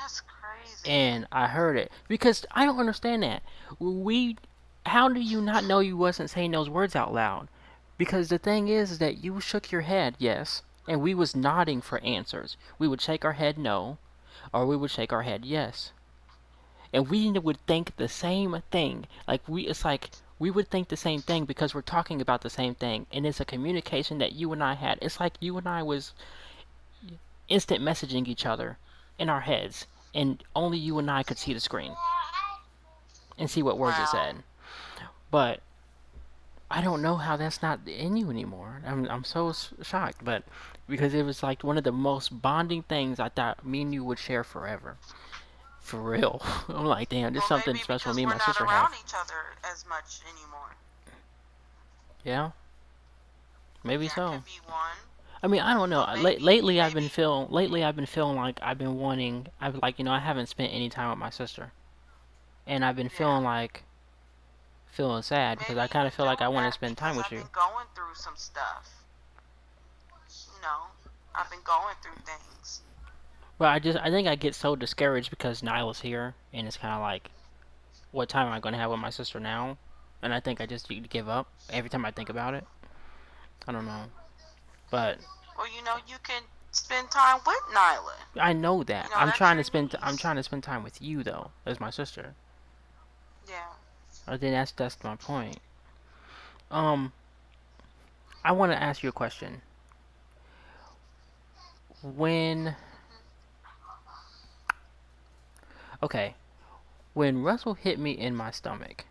That's crazy. and I heard it because I don't understand that. We, how do you not know you wasn't saying those words out loud? Because the thing is that you shook your head, yes, and we was nodding for answers. We would shake our head no, or we would shake our head yes, and we would think the same thing. It's like we would think the same thing because we're talking about the same thing, and it's a communication that you and I had. It's like you and I was instant messaging each other in our heads, and only you and I could see the screen and see what words it Wow. said. But I don't know how that's not in you anymore. I'm so shocked, but because it was like one of the most bonding things I thought me and you would share forever. For real. I'm like, damn, there's Well, something maybe special because me and we're my not sister around have. each other as much anymore. Yeah, maybe That so. could be one. I mean, I don't know. But maybe, Lately I've been feeling like I've been wanting. I've like I haven't spent any time with my sister, and I've been yeah, feeling sad because maybe I kind of you're feel like I doing want to that spend time because with I've you. been going through some stuff. You know, I've been going through things. But I think I get so discouraged because Nyla's here, and it's kind of like, what time am I going to have with my sister now? And I think I just give up every time I think about it. I don't know, Hmm. but Or you can spend time with Nyla. I know that That's your I'm niece. trying to spend time with you though, as my sister. Yeah. I think that's my point. Um, I want to ask you a question. When okay, when Russell hit me in my stomach,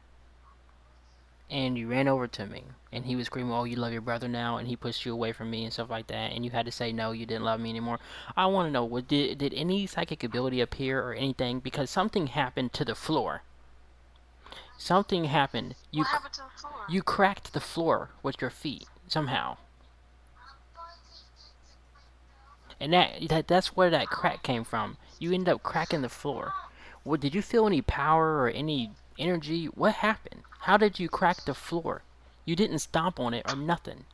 and you ran over to me, and he was screaming, "Oh, you love your brother now," and he pushed you away from me and stuff like that, and you had to say no, you didn't love me anymore. I want to know, did any psychic ability appear or anything? Because something happened to the floor. Something happened. What happened to the floor? You cracked the floor with your feet somehow, and that's where that crack came from. You ended up cracking the floor. What did you feel any power or any energy? What happened? How did you crack the floor? You didn't stomp on it or nothing.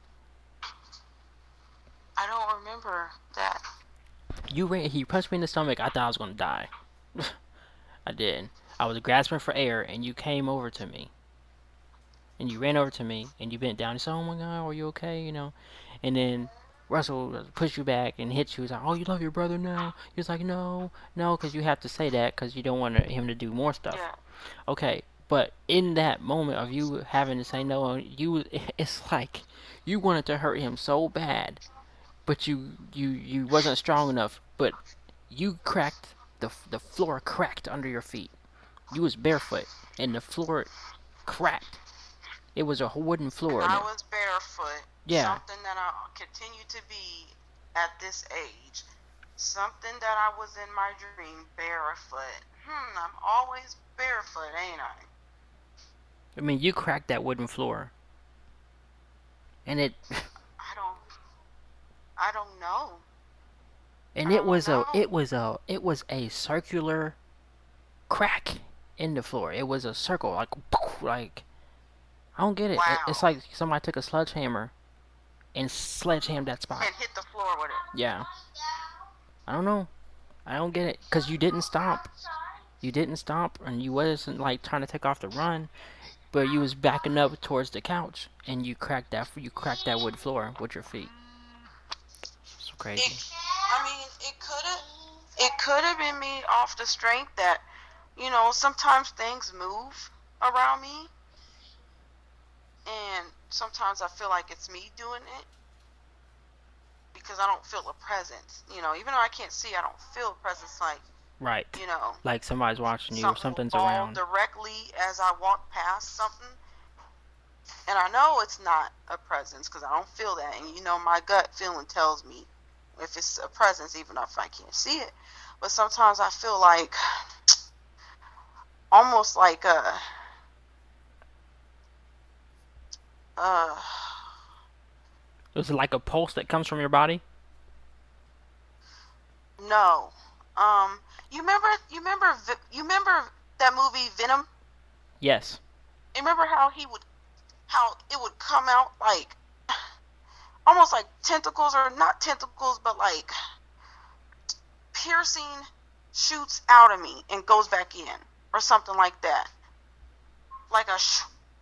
I don't remember that. He punched me in the stomach. I thought I was gonna die. I did. I was grasping for air, and you came over to me, and you ran over to me, and you bent down and said, "Oh my God, are you okay?" And then Russell pushed you back and hit you. He's like, "Oh, you love your brother now?" He was like, "No, no," because you have to say that because you don't want him to do more stuff. Yeah. Okay, but in that moment of you having to say no, it's like you wanted to hurt him so bad, but you wasn't strong enough. But you cracked the floor cracked under your feet. You was barefoot, and the floor cracked. It was a wooden And floor, and I it was barefoot. yeah. Something that I continue to be at this age. Something that I was in my dream barefoot. I'm always barefoot, ain't I? I mean, you cracked that wooden floor, and I don't I don't know. and I don't know. it was a circular crack in the floor. It was a circle, like I don't get it. It's Wow. like somebody took a sledgehammer and sledgehammed that spot. And hit the floor with it. Yeah, I don't know. I don't get it because you didn't stop. You didn't stop, and you wasn't like trying to take off the run, but you was backing up towards the couch, and you cracked that wood floor with your feet. So It crazy. I mean, it could have been me off the strength that, sometimes things move around me, and sometimes I feel like it's me doing it because I don't feel a presence. Even though I can't see, I don't feel a presence. Like, Right. you know, Like somebody's watching you or something will something's fall around. directly as I walk past something, and I know it's not a presence because I don't feel that. And my gut feeling tells me if it's a presence, even if I can't see it. But sometimes I feel like almost like uh Was it like a pulse that comes from your body? no. You remember that movie Venom? Yes. You remember how it would come out like almost like tentacles, or not tentacles, but like piercing shoots out of me and goes back in, or something like that. Like a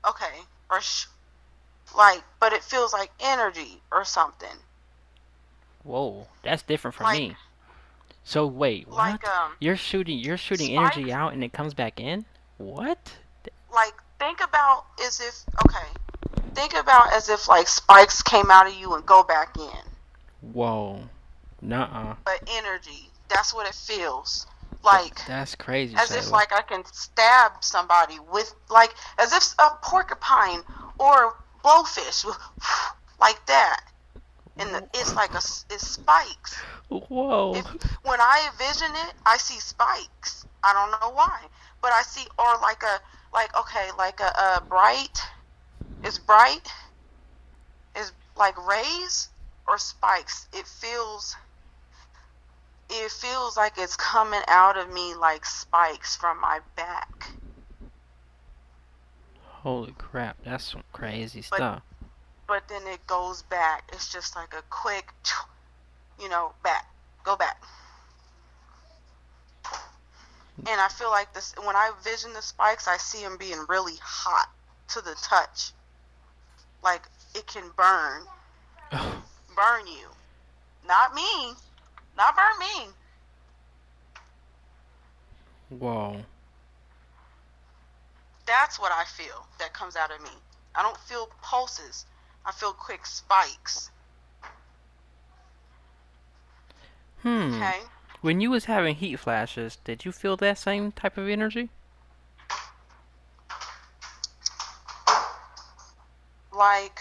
okay, or like, but it feels like energy or something. Whoa, that's different from Like me. So wait, like what? You're shooting energy spikes. out and it comes back in? What? Like, think about as if like spikes came out of you and go back in. Whoa. Nuh-uh. But energy, that's what it feels like. That's crazy, As if Shayla. like I can stab somebody with, like, as if a porcupine or blowfish, like that. And it's like it's spikes. Whoa. If When I envision it, I see spikes. I don't know why, but I see, or like okay, like a bright. Is bright is like rays or spikes. It feels like it's coming out of me like spikes from my back. Holy crap, that's some crazy But stuff. but then it goes back. It's just like a quick, back, go back. And I feel like this when I vision the spikes, I see them being really hot to the touch. Like it can burn you. Not me, not burn me. Whoa. That's what I feel that comes out of me. I don't feel pulses. I feel quick spikes. Hmm. Okay. When you was having heat flashes, did you feel that same type of energy? Like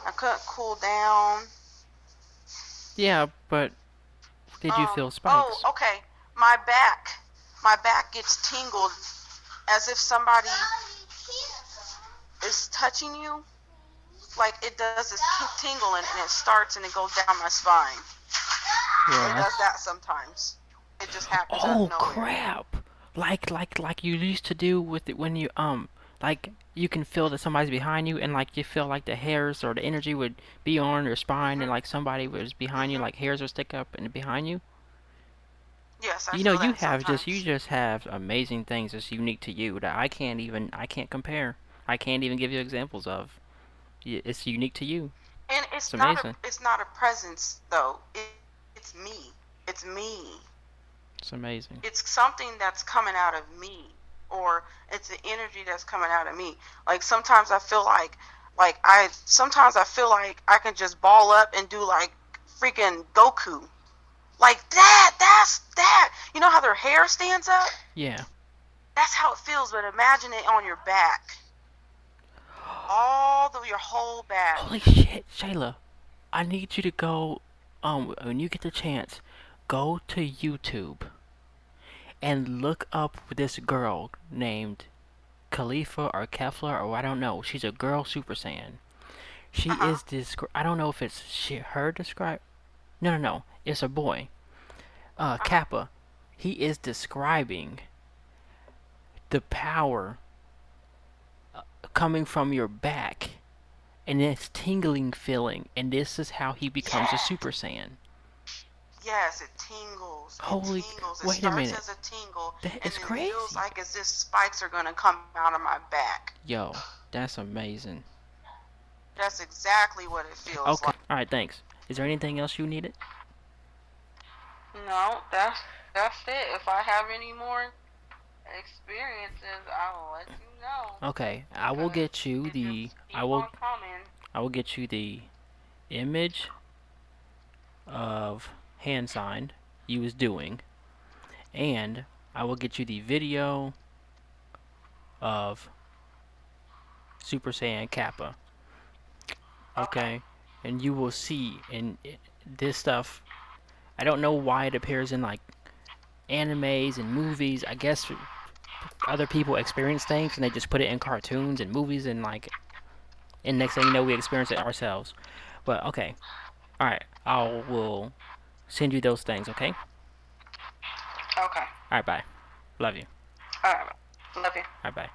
I couldn't cool down. Yeah, but did you feel Oh, spikes? okay. My back. My back gets tingled as if somebody is touching you. Like it does this tingling and it starts and it goes down my spine. Well, It does that's. that sometimes. It just happens out of Oh nowhere. crap! Like you used to do with it when you like you can feel that somebody's behind you and like you feel like the hairs or the energy would be on your spine and Mhm. like somebody was behind you, Mhm. like hairs would stick up and behind you. Yes, I You know, feel you that have just you sometimes. just have amazing things that's unique to you that I can't compare. I can't even give you examples of. It's unique to you. And It's amazing. it's not a presence though. It's me. It's me. It's amazing. It's something that's coming out of me, or it's the energy that's coming out of me. Like sometimes I feel like I sometimes I feel like I can just ball up and do like freaking Goku. Like that. That's that. You know how their hair stands up? Yeah. That's how it feels, but imagine it on your back. All the your whole back. Holy shit, Shayla. I need you to go when you get the chance, go to YouTube and look up this girl named Khalifa or Kefla or I don't know. She's a girl Super Saiyan. She Uh-huh. is this. I don't know if it's her describe. No, no, no. It's a boy. Uh-huh. Kappa. He is describing the power coming from your back and this tingling feeling, and this is how he becomes a Super Yes. Saiyan. Yes, it tingles. It Holy, tingles. It wait a starts minute. as a tingle That and is then it feels crazy. like as if spikes are going to come out of my back. Yo, that's amazing. That's exactly what it feels Okay. like. Alright, thanks. Is there anything else you needed? No, that's it. If I have any more experiences, I will let you know Okay, because it just keep on coming. I will get you the image of hand sign you was doing, and I will get you the video of Super Saiyan Kappa. Okay. Okay, and you will see in this stuff. I don't know why it appears in like animes and movies. I guess other people experience things and they just put it in cartoons and movies and like, and next thing you know, we experience it ourselves. But okay, all right, I will send you those things. Okay, all Okay. right, bye. Love you. All right. Love you. All right, bye.